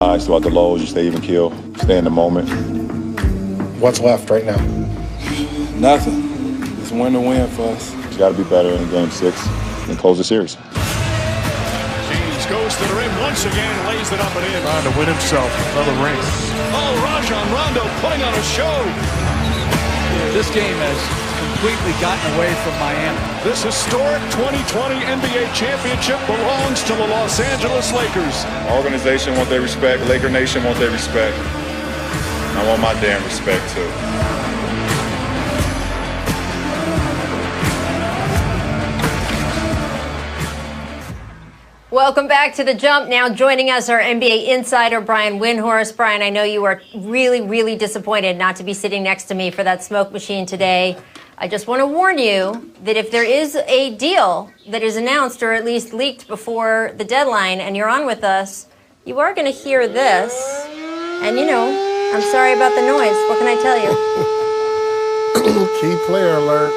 It's about the lows, you stay even keel, stay in the moment. What's left right now? Nothing. It's win to win for us. It's got to be better in Game 6 and close the series. James goes to the rim once again, lays it up and in. Trying to win himself another ring. Oh, Rajon Rondo putting on a show. This game has completely gotten away from Miami. This historic 2020 NBA championship belongs to the Los Angeles Lakers. Organization want their respect, Laker Nation want their respect. I want my damn respect too. Welcome back to The Jump. Now joining us, our NBA insider, Brian Windhorst. Brian, I know you are really, really disappointed not to be sitting next to me for that smoke machine today. I just want to warn you that if there is a deal that is announced or at least leaked before the deadline and you're on with us, you are going to hear this. And, you know, I'm sorry about the noise. What can I tell you? Key player alert.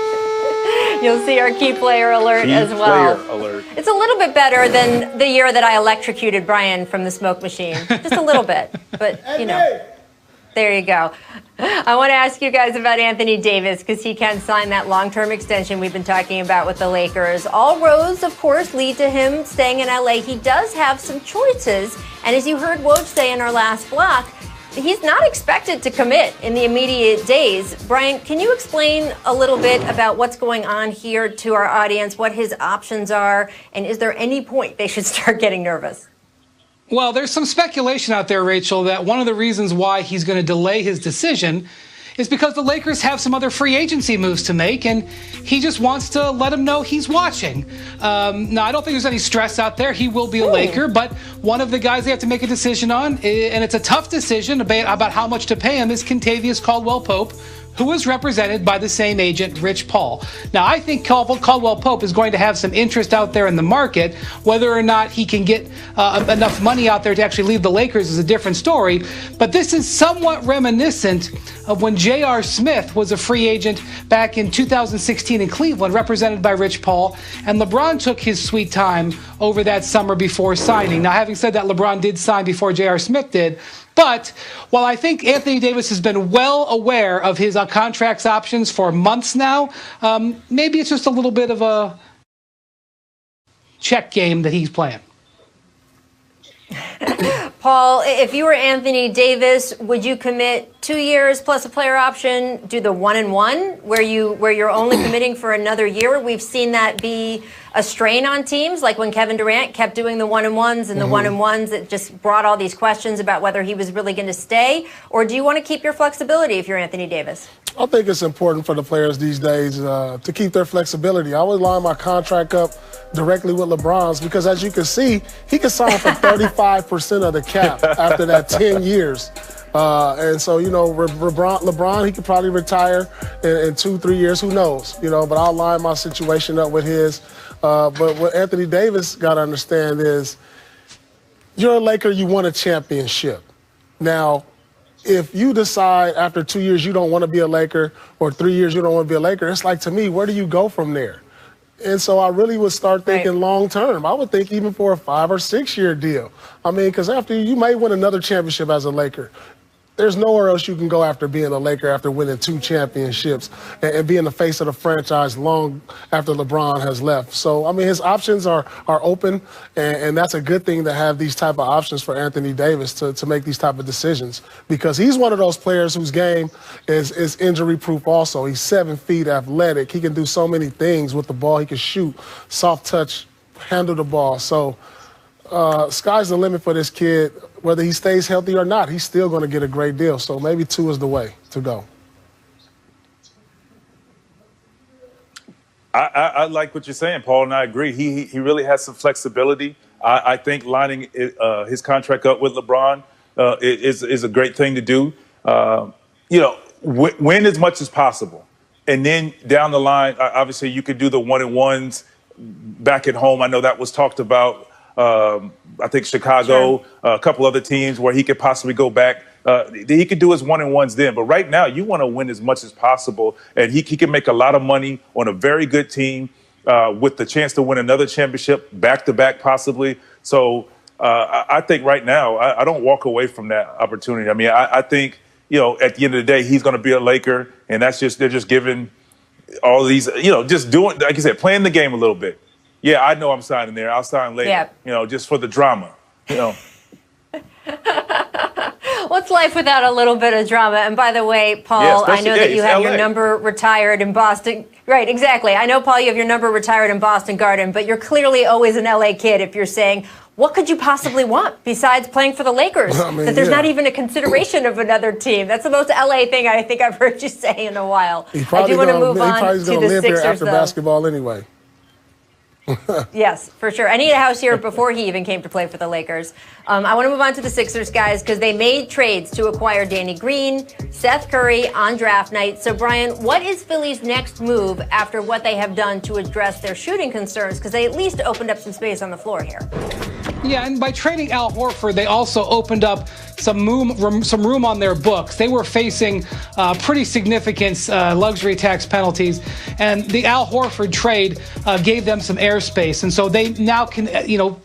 You'll see our key player alert as well. Player alert. It's a little bit better than the year that I electrocuted Brian from the smoke machine. Just a little bit. But, you know, there you go. I want to ask you guys about Anthony Davis because he can sign that long-term extension we've been talking about with the Lakers. All roads, of course, lead to him staying in LA. He does have some choices. And as you heard Woj say in our last block, he's not expected to commit in the immediate days. Brian, can you explain a little bit about what's going on here to our audience, what his options are, and is there any point they should start getting nervous? Well, there's some speculation out there, Rachel, that one of the reasons why he's going to delay his decision is because the Lakers have some other free agency moves to make, and he just wants to let them know he's watching. Now, I don't think there's any stress out there. He will be a Laker, but one of the guys they have to make a decision on, and it's a tough decision about how much to pay him, is Kentavious Caldwell-Pope, who is represented by the same agent, Rich Paul. Now, I think Caldwell-Pope is going to have some interest out there in the market. Whether or not he can get enough money out there to actually leave the Lakers is a different story. But this is somewhat reminiscent of when J.R. Smith was a free agent back in 2016 in Cleveland, represented by Rich Paul, and LeBron took his sweet time over that summer before signing. Now, having said that, LeBron did sign before J.R. Smith did. But while I think Anthony Davis has been well aware of his contracts options for months now, maybe it's just a little bit of a check game that he's playing. Paul, if you were Anthony Davis, would you commit 2 years plus a player option, do the 1-and-1, where you're only committing for another year? We've seen that be a strain on teams, like when Kevin Durant kept doing the 1-and-1s and the 1-and-1s that just brought all these questions about whether he was really going to stay. Or do you want to keep your flexibility if you're Anthony Davis? I think it's important for the players these days to keep their flexibility. I would line my contract up directly with LeBron's because, as you can see, he can sign for 35% of the cap after that 10 years. And so, you know, LeBron, he could probably retire in 2-3 years. Who knows? You know, but I'll line my situation up with his. But what Anthony Davis got to understand is you're a Laker, you won a championship. Now, if you decide after 2 years you don't want to be a Laker or 3 years you don't want to be a Laker, it's like, to me, where do you go from there? And so I really would start thinking long term. I would think even for a 5 or 6 year deal. I mean, because after you may win another championship as a Laker. There's nowhere else you can go after being a Laker after winning 2 championships and being the face of the franchise long after LeBron has left. So, I mean, his options are open, and that's a good thing to have these type of options for Anthony Davis to make these type of decisions, because he's one of those players whose game is injury-proof also. He's 7 feet, athletic. He can do so many things with the ball. He can shoot, soft touch, handle the ball. So sky's the limit for this kid. Whether he stays healthy or not, he's still going to get a great deal. So maybe 2 is the way to go. I like what you're saying, Paul, and I agree. He really has some flexibility. I think lining his contract up with LeBron is a great thing to do. You know, win as much as possible. And then down the line, obviously you could do the 1-and-1s back at home. I know that was talked about. I think Chicago, a couple other teams where he could possibly go back. He could do his 1-and-1s then. But right now, you want to win as much as possible. And he can make a lot of money on a very good team with the chance to win another championship back-to-back possibly. So I think right now I don't walk away from that opportunity. I mean, I think, at the end of the day, he's going to be a Laker, and they're just giving all these, just doing, like you said, playing the game a little bit. Yeah, I know I'm signing there. I'll sign later, just for the drama, What's life without a little bit of drama? And by the way, Paul, I know that you have your number retired in Boston. Right, exactly. I know, Paul, you have your number retired in Boston Garden, but you're clearly always an LA kid if you're saying, what could you possibly want besides playing for the Lakers? I mean, that there's not even a consideration of another team. That's the most LA thing I think I've heard you say in a while. I do want to move on to the live Sixers, here after though. basketball anyway. Yes, for sure. And he had a house here before he even came to play for the Lakers. I want to move on to the Sixers, guys, because they made trades to acquire Danny Green, Seth Curry on draft night. So, Brian, what is Philly's next move after what they have done to address their shooting concerns? Because they at least opened up some space on the floor here. Yeah, and by trading Al Horford, they also opened up some room on their books. They were facing pretty significant luxury tax penalties, and the Al Horford trade gave them some airspace, and so they now can,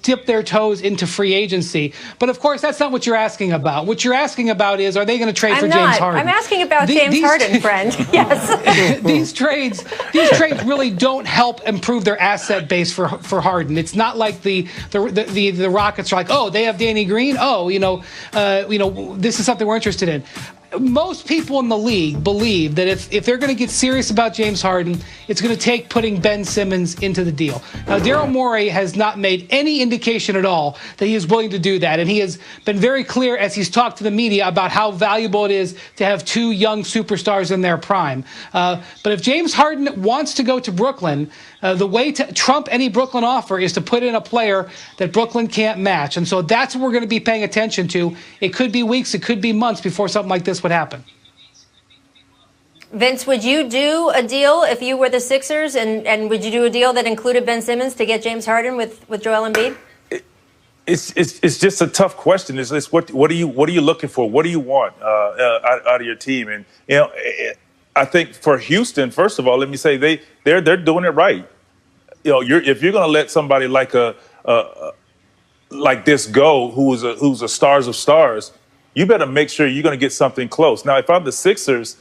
dip their toes into free agency. But of course, that's not what you're asking about. What you're asking about is, are they going to trade for James Harden? I'm asking about James Harden, friend. Yes. These trades really don't help improve their asset base for Harden. It's not like the Rockets are like, oh, they have Danny Green. Oh, this is something we're interested in. Most people in the league believe that if they're going to get serious about James Harden, it's going to take putting Ben Simmons into the deal. Now, Daryl Morey has not made any indication at all that he is willing to do that, and he has been very clear as he's talked to the media about how valuable it is to have two young superstars in their prime. But if James Harden wants to go to Brooklyn, the way to trump any Brooklyn offer is to put in a player that Brooklyn can't match. And so that's what we're going to be paying attention to. It could be weeks, it could be months before something like this would happen. Vince, would you do a deal if you were the Sixers, and would you do a deal that included Ben Simmons to get James Harden with Joel Embiid? It's just a tough question. It's what are you looking for? What do you want out of your team? And I think for Houston, first of all, let me say they're doing it right. If you're going to let somebody like this go, who's a stars of stars, you better make sure you're going to get something close. Now, if I'm the Sixers,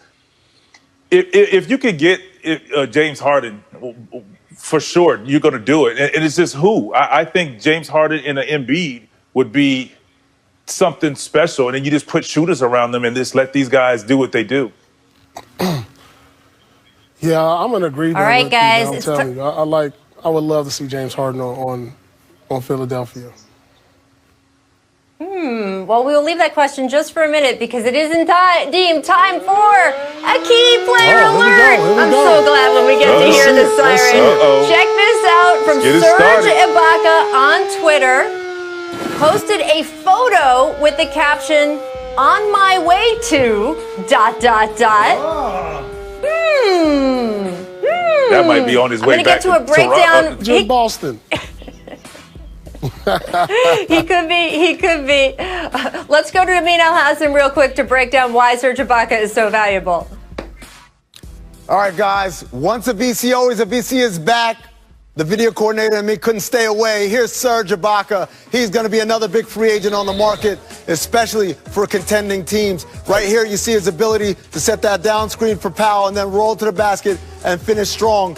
if you could get James Harden, for sure, you're going to do it. And it's just who. I think James Harden and an Embiid would be something special. And then you just put shooters around them and just let these guys do what they do. Yeah, I'm going to agree. All right, guys. I'm telling you, I would love to see James Harden on Philadelphia. Well, we will leave that question just for a minute because it isn't deemed time for a key player alert. I'm so glad when we get to hear the siren. Check this out from Serge Ibaka on Twitter. Posted a photo with the caption, "On my way to ... That might be on his way back to a breakdown. Just Boston. He could be. Let's go to Amin Al-Hassan real quick to break down why Serge Ibaka is so valuable. All right, guys. Once a VC, always a VC is back. The video coordinator and me couldn't stay away. Here's Serge Ibaka. He's going to be another big free agent on the market, especially for contending teams. Right here, you see his ability to set that down screen for Powell and then roll to the basket and finish strong.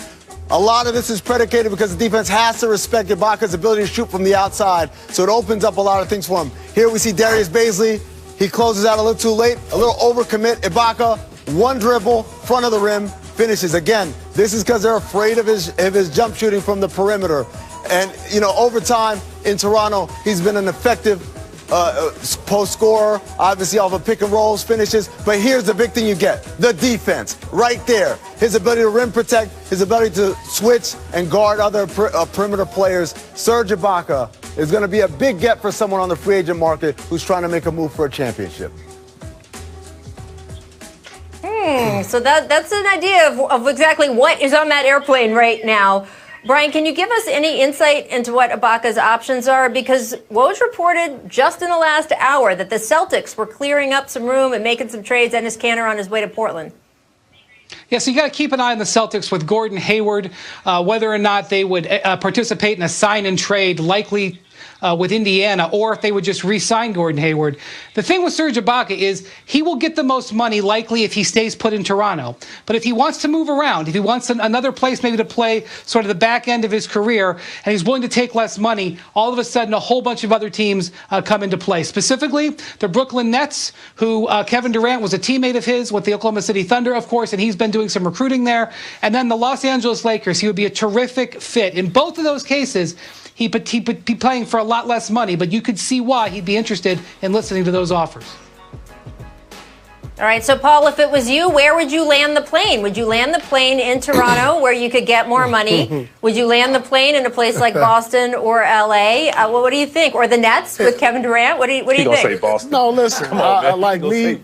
A lot of this is predicated because the defense has to respect Ibaka's ability to shoot from the outside, so it opens up a lot of things for him. Here we see Darius Bazley. He closes out a little too late, a little overcommit. Ibaka, one dribble, front of the rim, finishes. Again, this is because they're afraid of his jump shooting from the perimeter. And, over time in Toronto, he's been an effective post scorer, obviously off of pick and rolls, finishes. But here's the big thing you get, the defense, right there. His ability to rim protect, his ability to switch and guard other perimeter players. Serge Ibaka is going to be a big get for someone on the free agent market who's trying to make a move for a championship. So that's an idea of exactly what is on that airplane right now. Brian, can you give us any insight into what Ibaka's options are? Because Woj reported just in the last hour that the Celtics were clearing up some room and making some trades. Enes Kanter on his way to Portland. Yeah, so you got to keep an eye on the Celtics with Gordon Hayward, whether or not they would participate in a sign and trade, likely with Indiana, or if they would just re-sign Gordon Hayward. The thing with Serge Ibaka is he will get the most money likely if he stays put in Toronto. But if he wants to move around, if he wants another place maybe to play sort of the back end of his career, and he's willing to take less money, all of a sudden a whole bunch of other teams come into play. Specifically, the Brooklyn Nets, who Kevin Durant was a teammate of his with the Oklahoma City Thunder, of course, and he's been doing some recruiting there. And then the Los Angeles Lakers, he would be a terrific fit. In both of those cases, he'd be playing for a lot less money, but you could see why he'd be interested in listening to those offers. All right, so Paul, if it was you, where would you land the plane? Would you land the plane in Toronto, where you could get more money? Would you land the plane in a place like Boston or LA? What do you think? Or the Nets with Kevin Durant? What do you think? Say Boston. No, listen. Like me,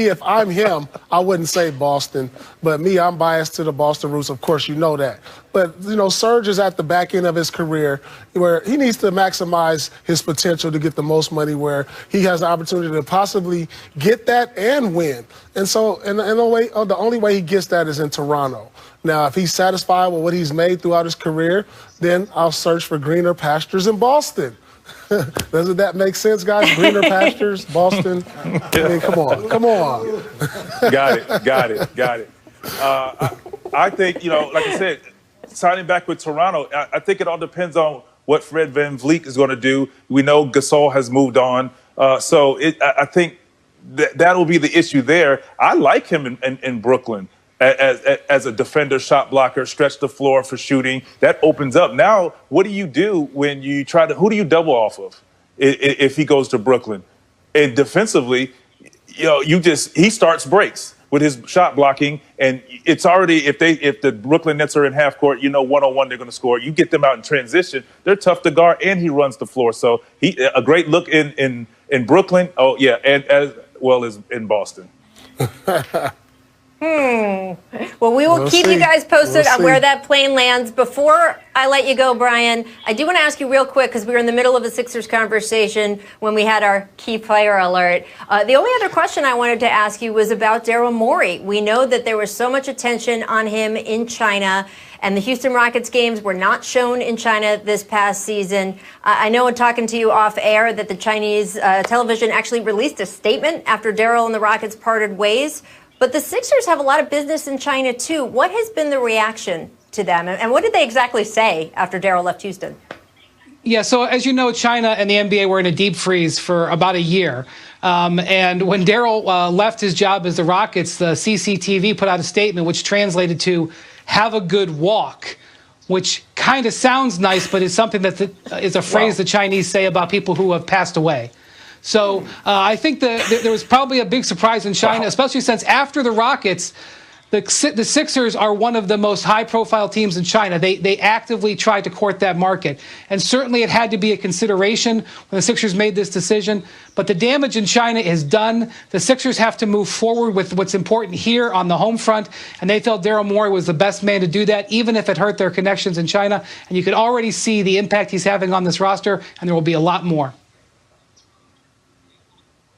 if I'm him, I wouldn't say Boston. But me, I'm biased to the Boston roots. Of course, you know that. But, you know, Serge is at the back end of his career where he needs to maximize his potential to get the most money, where he has the opportunity to possibly get that and win. And so the only way he gets that is in Toronto. Now, if he's satisfied with what he's made throughout his career, then I'll search for greener pastures in Boston. Doesn't that make sense, guys? Greener pastures, Boston. I mean, come on. Got it. I think, you know, like I said, signing back with Toronto, I think it all depends on what Fred VanVleet is going to do. We know Gasol has moved on. I think that will be the issue there. I like him in Brooklyn as a defender, shot blocker, stretch the floor for shooting. That opens up. Now, what do you do when you who do you double off of if he goes to Brooklyn? And defensively, you know, he starts breaks with his shot blocking, and it's already, if the Brooklyn Nets are in half court, you know, one-on-one they're going to score. You get them out in transition, they're tough to guard, and he runs the floor. So a great look in Brooklyn. Oh yeah, and as well as in Boston. Well, we will keep you guys posted on where that plane lands. Before I let you go, Brian, I do want to ask you real quick, because we were in the middle of a Sixers conversation when we had our key player alert. The only other question I wanted to ask you was about Daryl Morey. We know that there was so much attention on him in China, and the Houston Rockets games were not shown in China this past season. I know in talking to you off air that the Chinese television actually released a statement after Daryl and the Rockets parted ways. But the Sixers have a lot of business in China, too. What has been the reaction to them? And what did they exactly say after Daryl left Houston? Yeah, so as you know, China and the NBA were in a deep freeze for about a year. And when Daryl left his job as the Rockets, the CCTV put out a statement which translated to "have a good walk," which kind of sounds nice, but is something that is a phrase the Chinese say about people who have passed away. So I think there was probably a big surprise in China, especially since after the Rockets, the Sixers are one of the most high-profile teams in China. They actively tried to court that market. And certainly it had to be a consideration when the Sixers made this decision. But the damage in China is done. The Sixers have to move forward with what's important here on the home front. And they felt Daryl Morey was the best man to do that, even if it hurt their connections in China. And you could already see the impact he's having on this roster, and there will be a lot more.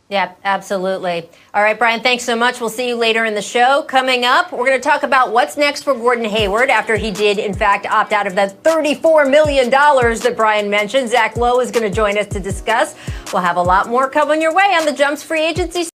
Yeah, absolutely. All right, Brian, thanks so much. We'll see you later in the show. Coming up, we're going to talk about what's next for Gordon Hayward after he did, in fact, opt out of that $34 million that Brian mentioned. Zach Lowe is going to join us to discuss. We'll have a lot more coming your way on the Jumps Free Agency.